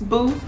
booth.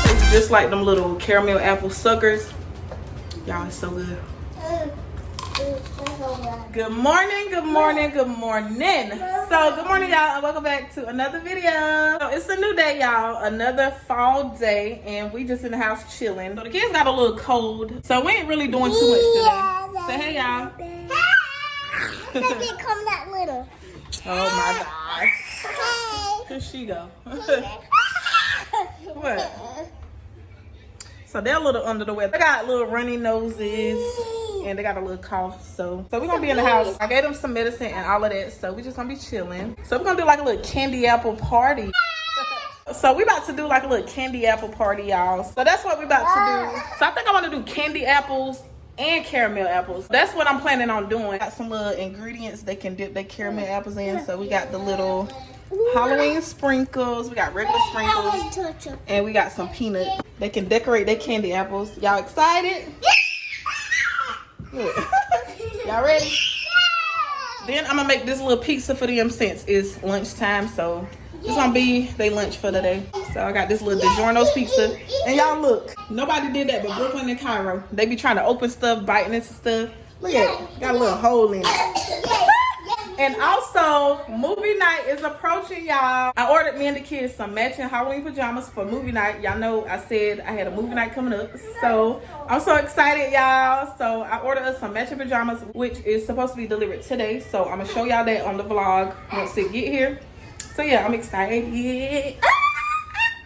It's just like them little caramel apple suckers. Y'all, it's so good. Good morning, good morning, good morning. So good morning, y'all, and welcome back to another video. So it's a new day, y'all, another fall day, and we just in the house chilling. So the kids got a little cold, so we ain't really doing too much today. Say hey, y'all. Hey! Become that little. Oh my God. Hey! Here she go. What? So they're a little under the weather. They got little runny noses and they got a little cough. So we're gonna be in the house. I gave them some medicine and all of that. So we just gonna be chilling. So we're gonna do like a little candy apple party. So we about to do like a little candy apple party, y'all. So that's what we about to do. So I think I want to do candy apples and caramel apples. That's what I'm planning on doing. Got some little ingredients they can dip their caramel apples in. So we got the little Halloween sprinkles. We got regular sprinkles. And we got some peanuts. They can decorate their candy apples. Y'all excited? Y'all ready? Then I'm gonna make this little pizza for them since it's lunchtime. So it's gonna be their lunch for the day. So I got this little DiGiorno's pizza. And y'all look, nobody did that but Brooklyn and Cairo. They be trying to open stuff, biting into stuff. Look at it, got a little hole in it. And also, movie night is approaching, y'all. I ordered me and the kids some matching Halloween pajamas for movie night. Y'all know I said I had a movie night coming up. So I'm so excited, y'all. So I ordered us some matching pajamas, which is supposed to be delivered today. So I'm gonna show y'all that on the vlog once it get here. So yeah, I'm excited. Yeah.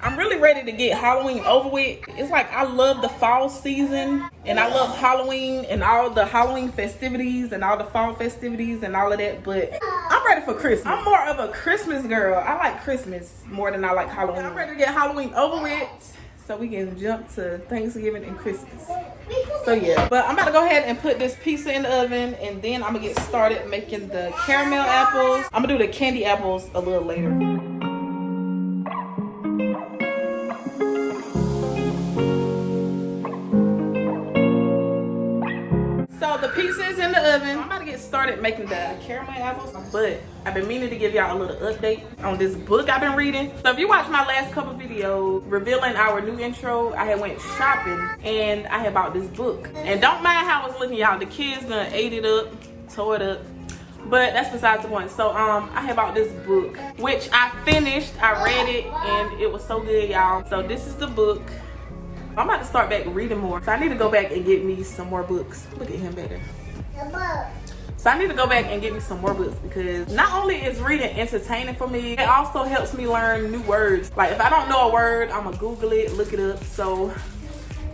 I'm really ready to get Halloween over with. It's like I love the fall season and I love Halloween and all the Halloween festivities and all the fall festivities and all of that, but I'm ready for Christmas. I'm more of a Christmas girl. I like Christmas more than I like Halloween. I'm ready to get Halloween over with so we can jump to Thanksgiving and Christmas. So yeah, but I'm about to go ahead and put this pizza in the oven and then I'm gonna get started making the caramel apples. I'm gonna do the candy apples a little later. So the pizza is in the oven. I'm about to get started making the caramel apples, but I've been meaning to give y'all a little update on this book I've been reading. So if you watched my last couple videos revealing our new intro, I had went shopping and I had bought this book. And don't mind how it's looking, y'all. The kids done ate it up, tore it up, but that's besides the point. So I had bought this book, which I finished. I read it and it was so good, y'all. So this is the book. I'm about to start back reading more. So I need to go back and get me some more books. Look at him better. So I need to go back and get me some more books because not only is reading entertaining for me, it also helps me learn new words. Like if I don't know a word, I'm gonna Google it, look it up. So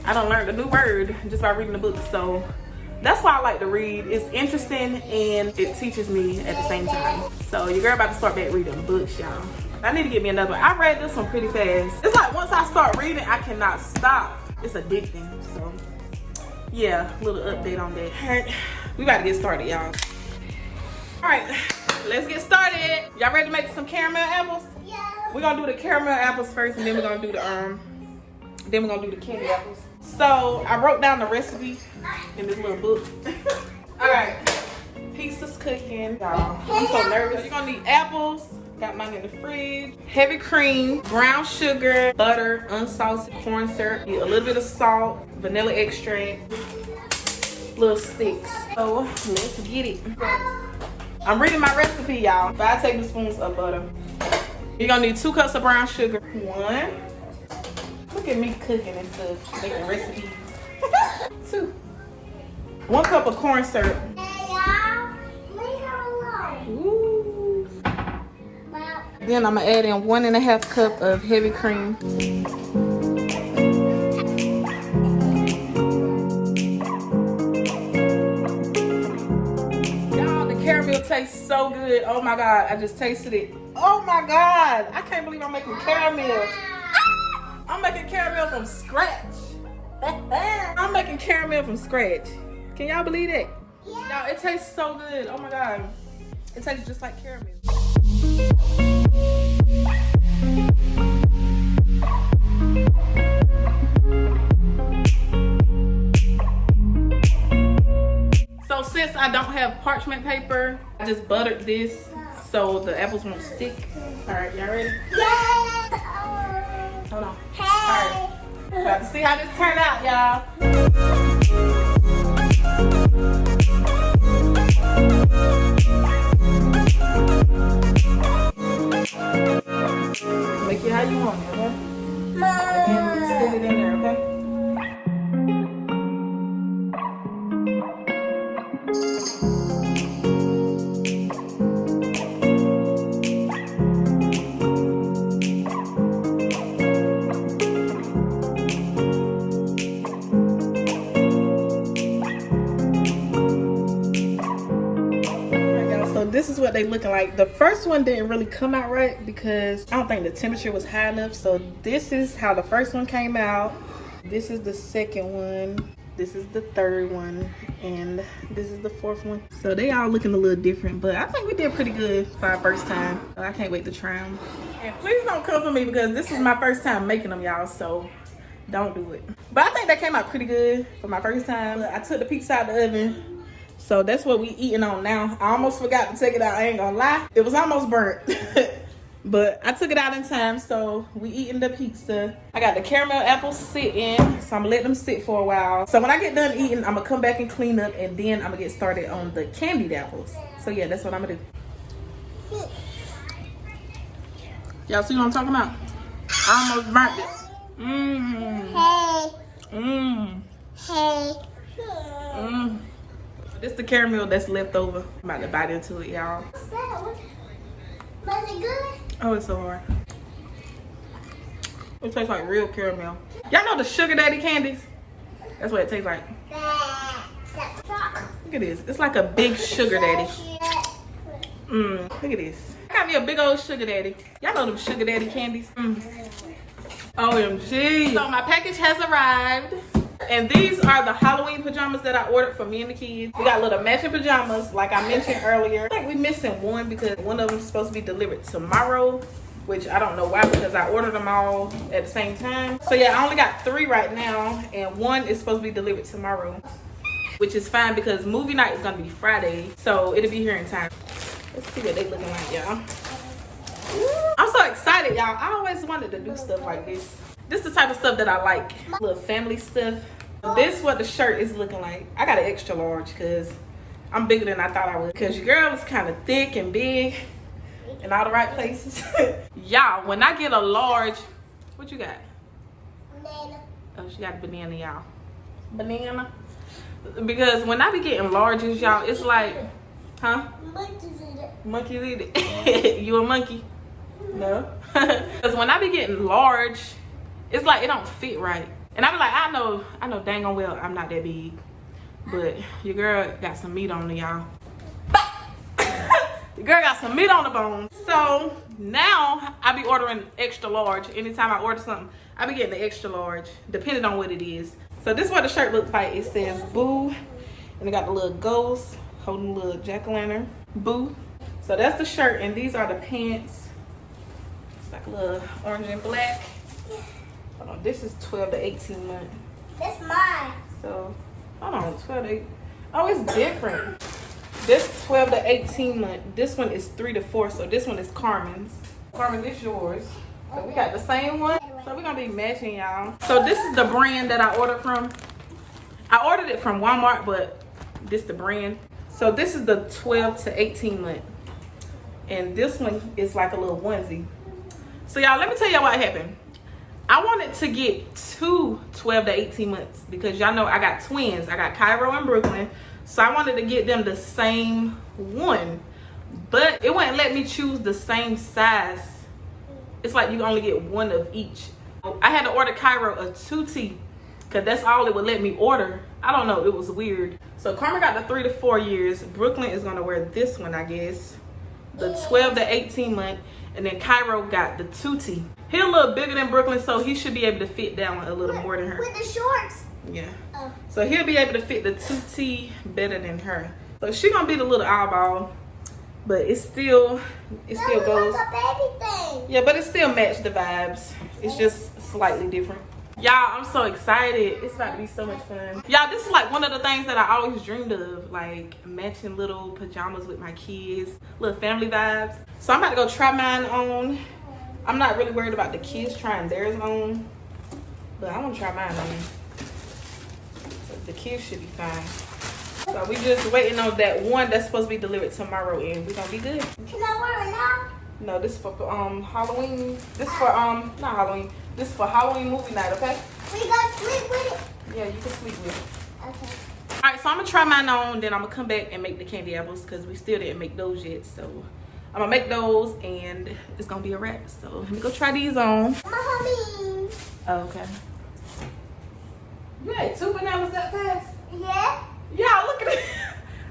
I done learned a new word just by reading the book. So that's why I like to read. It's interesting and it teaches me at the same time. So your girl about to start back reading books, y'all. I need to get me another one. I read this one pretty fast. It's like once I start reading, I cannot stop. It's addicting. So yeah, little update on that. All right, we about to get started, y'all. All right, let's get started. Y'all ready to make some caramel apples? Yeah. We're gonna do the caramel apples first, and then we're gonna do the candy apples. So I wrote down the recipe in this little book. All right, pizza's cooking, y'all. I'm so nervous. You're gonna need apples. Got mine in the fridge. Heavy cream, brown sugar, butter, unsalted corn syrup, a little bit of salt, vanilla extract, little sticks. So let's get it. I'm reading my recipe, y'all. 5 tablespoons of butter. You're gonna need 2 cups of brown sugar. 1. Look at me cooking and stuff, making recipes. 2. 1 cup of corn syrup. Ooh. Then I'm gonna add in 1.5 cup of heavy cream. Y'all, the caramel tastes so good. Oh my God, I just tasted it. Oh my God, I can't believe I'm making caramel. I'm making caramel from scratch. I'm making caramel from scratch. Can y'all believe that? Y'all, it tastes so good. Oh my God, it tastes just like caramel. since I don't have parchment paper, I just buttered this so the apples won't stick. All right, y'all ready? Yeah. Hold on. Hey. All right. About to see how this turned out, y'all. Make it how you want it, okay? And stick it in there, okay? So this is what they looking like. The first one didn't really come out right because I don't think the temperature was high enough. So this is how the first one came out. This is the second one. This is the third one. And this is the fourth one. So they all looking a little different, but I think we did pretty good for our first time. So I can't wait to try them. And please don't come for me because this is my first time making them, y'all. So don't do it. But I think they came out pretty good for my first time. I took the pizza out the oven. So that's what we eating on now. I almost forgot to take it out. I ain't gonna lie. It was almost burnt. But I took it out in time. So we eating the pizza. I got the caramel apples sitting. So I'm gonna let them sit for a while. So when I get done eating, I'm gonna come back and clean up. And then I'm gonna get started on the candied apples. So yeah, that's what I'm gonna do. Y'all see what I'm talking about? I almost burnt it. Mmm. Hey. Mmm. Hey. Mmm. This the caramel that's left over. I'm about to bite into it, y'all. What's that? Was it good? Oh, it's so hard. It tastes like real caramel. Y'all know the Sugar Daddy candies? That's what it tastes like. Look at this. It's like a big Sugar Daddy. Look at this. I got me a big old Sugar Daddy. Y'all know them Sugar Daddy candies? OMG. So my package has arrived. And these are the Halloween pajamas that I ordered for me and the kids. We got little matching pajamas, like I mentioned earlier. I think we're missing one because one of them is supposed to be delivered tomorrow, which I don't know why because I ordered them all at the same time. So yeah, I only got 3 right now, and one is supposed to be delivered tomorrow, which is fine because movie night is gonna be Friday, so it'll be here in time. Let's see what they looking like, y'all. I'm so excited, y'all. I always wanted to do stuff like this. This is the type of stuff that I like, little family stuff. This is what the shirt is looking like. I got an extra large because I'm bigger than I thought I would. Because your girl is kind of thick and big in all the right places. Y'all, when I get a large, what you got? Banana. Oh, she got a banana, y'all. Banana. Because when I be getting larges, y'all, it's like, huh? Monkeys eat it. Monkeys eat it. You a monkey? No. Because when I be getting large, it's like it don't fit right. And I be like, I know dang on well I'm not that big. But your girl got some meat on her, y'all. Your girl got some meat on the bone. So now I be ordering extra large. Anytime I order something, I be getting the extra large, depending on what it is. So this is what the shirt looks like. It says boo. And it got the little ghost holding the little jack-o'-lantern. Boo. So that's the shirt, and these are the pants. It's like a little orange and black. Hold on, this is 12 to 18 months. That's mine. So, hold on, 12 to 8. Oh, it's different. This 12 to 18 month. This one is 3 to 4. So this one is Carmen's. Carmen, this yours. So we got the same one. So we're gonna be matching, y'all. So this is the brand that I ordered from. I ordered it from Walmart, but this the brand. So this is the 12 to 18 month. And this one is like a little onesie. So y'all, let me tell y'all what happened. I wanted to get 2 12 to 18 months because y'all know I got twins. I got Cairo and Brooklyn. So I wanted to get them the same one. But it wouldn't let me choose the same size. It's like you only get one of each. I had to order Cairo a 2T because that's all it would let me order. I don't know, it was weird. So Carmen got the 3 to 4 years. Brooklyn is gonna wear this one, I guess. The 12 to 18 month. And then Cairo got the 2T. He a little bigger than Brooklyn, so he should be able to fit down a little more than her. With the shorts. Yeah. Oh. So he'll be able to fit the 2T better than her. So she gonna be the little eyeball, but it still goes. Like a baby thing. Yeah, but it still matched the vibes. It's just slightly different. Y'all, I'm so excited. It's about to be so much fun. Y'all, this is like one of the things that I always dreamed of, like matching little pajamas with my kids, little family vibes. So I'm about to go try mine on. I'm not really worried about the kids trying theirs on, but I want to try mine on. The kids should be fine. So we just waiting on that one that's supposed to be delivered tomorrow, and we're gonna be good. Can I wear it now? No, this is for Halloween. This for not Halloween. This is for Halloween movie night, okay? We gonna sleep with it? Yeah, you can sleep with it. Okay. All right, so I'm gonna try mine on, then I'm gonna come back and make the candy apples because we still didn't make those yet. So I'm gonna make those, and it's gonna be a wrap. So let me go try these on. Mommy. Oh, okay. You ate 2 bananas that fast? Yeah? Y'all, look at it.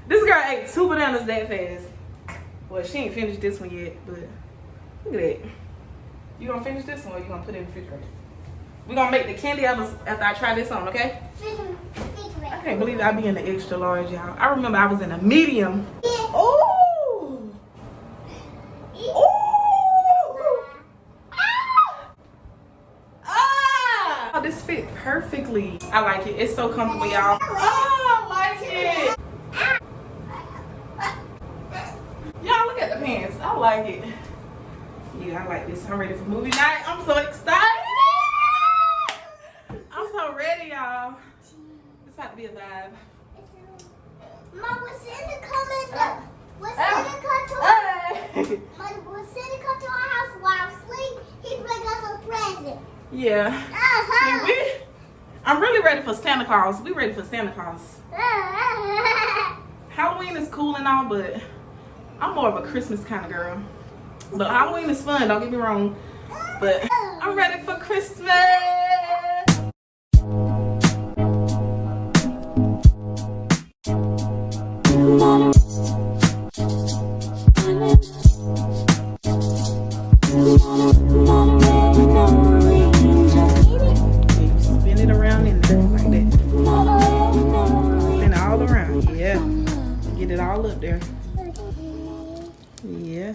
This girl ate 2 bananas that fast. Well, she ain't finished this one yet, but look at that. You gonna finish this one or you gonna put it in the refrigerator? We gonna make the candy apples after I try this on, okay? I can't believe I be in the extra large, y'all. I remember I was in a medium. Yeah. Oh! Oh! Ah! Oh, this fit perfectly. I like it. It's so comfortable, y'all. Oh, I like it. Y'all, look at the pants. I like it. Yeah, I like this. I'm ready for movie night. I'm so excited. I'm so ready, y'all. It's about to be a vibe. Mom, was Santa coming? Was Santa come to our Mom, was Santa come to our house while asleep? He bring us a present. Yeah. See, I'm really ready for Santa Claus. We ready for Santa Claus. Halloween is cool and all, but I'm more of a Christmas kind of girl. But Halloween is fun, don't get me wrong. But I'm ready for Christmas. Spin it around in there like that. Spin it all around, yeah. Get it all up there. Yeah.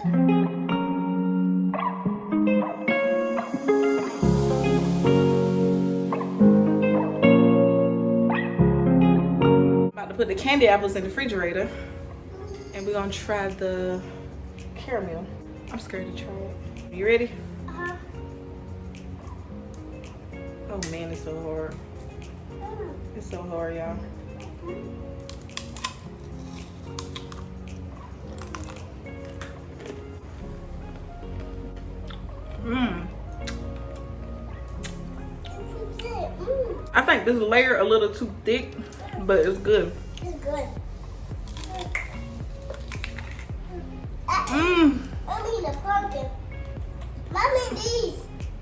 About to put the candy apples in the refrigerator, and we're gonna try the caramel. I'm scared to try it. You ready? Oh man, it's so hard. It's so hard, y'all. I think this layer a little too thick, but it's good. It's good. Mmm. I need a pumpkin. Mommy, these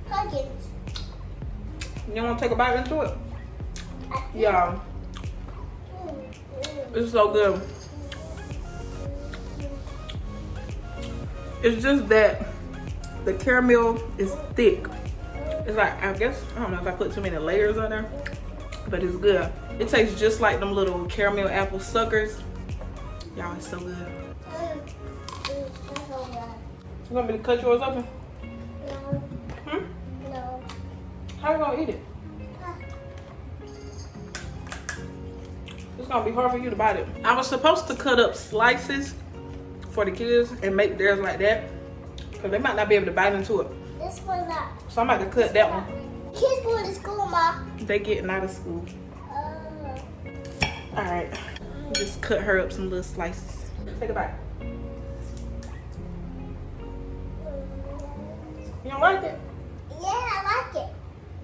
pumpkins. You want to take a bite into it? Yeah. It's so good. It's just that the caramel is thick. It's like, I don't know if I put too many layers on there, but it's good. It tastes just like them little caramel apple suckers. Y'all, it's so good. You want me to cut yours open? No. No. How you gonna eat it? It's gonna be hard for you to bite it. I was supposed to cut up slices for the kids and make theirs like that, because they might not be able to bite into it. This one not. So I'm about to cut that one. Kids going to school, Ma. They getting out of school. All right, just cut her up some little slices. Take a bite. You don't like it? Yeah, I like it.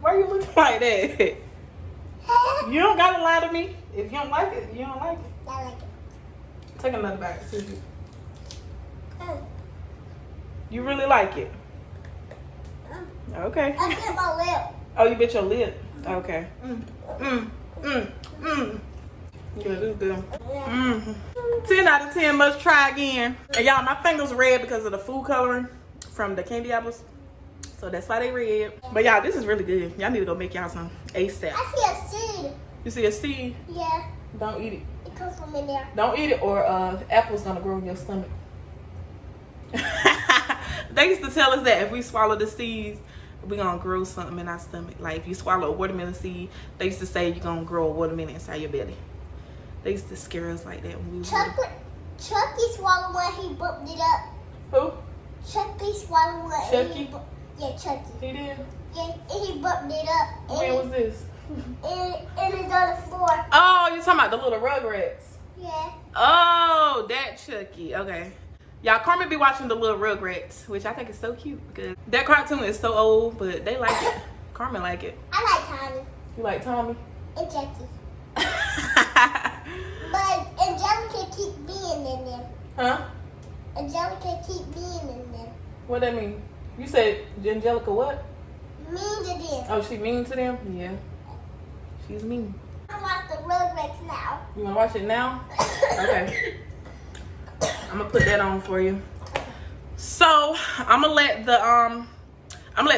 Why you looking like that? You don't gotta lie to me. If you don't like it, you don't like it. I like it. Take another bite. Seriously. You really like it? Okay. I bit my lip. Oh, you bit your lip? Okay. Good, it's good. 10 out of 10, must try again. And y'all, my fingers red because of the food coloring from the candy apples. So that's why they red. But y'all, this is really good. Y'all need to go make y'all some ASAP. I see a seed. You see a seed? Yeah. Don't eat it. It comes from in there. Don't eat it or apple's gonna grow in your stomach. They used to tell us that if we swallow the seeds, we gonna grow something in our stomach. Like if you swallow a watermelon seed, they used to say you're gonna grow a watermelon inside your belly. They used to scare us like that when we were Chucky swallowed one, he bumped it up. Who? Chucky swallowed one. Chucky? Yeah, Chucky. He did? Yeah, and he bumped it up. When was this? And it's on the floor. Oh, you're talking about the little Rugrats. Yeah. Oh, that Chucky. Okay. Y'all, Carmen be watching the little Rugrats, which I think is so cute because that cartoon is so old, but they like it. Carmen like it. I like Tommy. You like Tommy? And Chucky. But Angelica keep being in them. Huh? Angelica keep being in them. What that mean? You said Angelica what? Mean to them. Oh, she mean to them? Yeah. She's mean. I watch the Rugrats now. You wanna watch it now? Okay. I'm gonna put that on for you. So I'm gonna let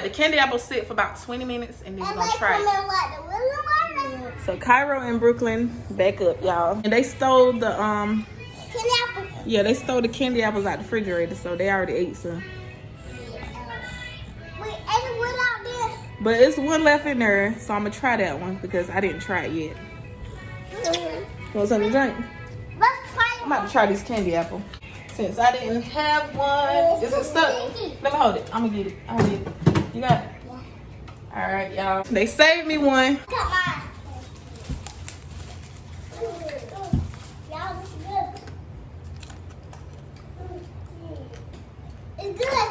the candy apple sit for about 20 minutes and then we're gonna try it. So Cairo and Brooklyn back up, y'all. And they stole the Candy apple. yeah, they stole the candy apples out the refrigerator, so they already ate some. Wait, ain't it one out there? But it's one left in there, so I'm gonna try that one because I didn't try it yet. Want something to drink? Let's try I'm about to try this candy apple. Since I didn't have one. Is it stuck? Let me hold it. I'm gonna get it. You got it? Yeah. Alright, y'all. They saved me one. Got mine. Y'all, this is good. It's good.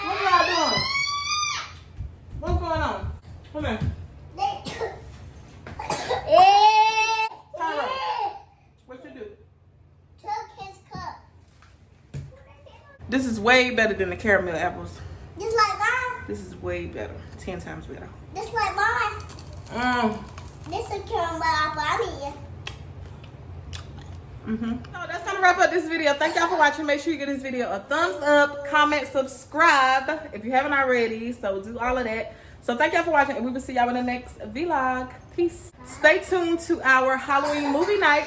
What y'all doing? What's going on? Come here. What you do? Took his cup. This is way better than the caramel apples. Just like mine. This is way better. 10 times better. Just like mine. This is caramel apple. I mean, So that's gonna wrap up this video. Thank y'all for watching. Make sure you give this video a thumbs up, comment, subscribe if you haven't already. So do all of that. So thank y'all for watching, and we will see y'all in the next vlog. Peace. Stay tuned to our Halloween movie night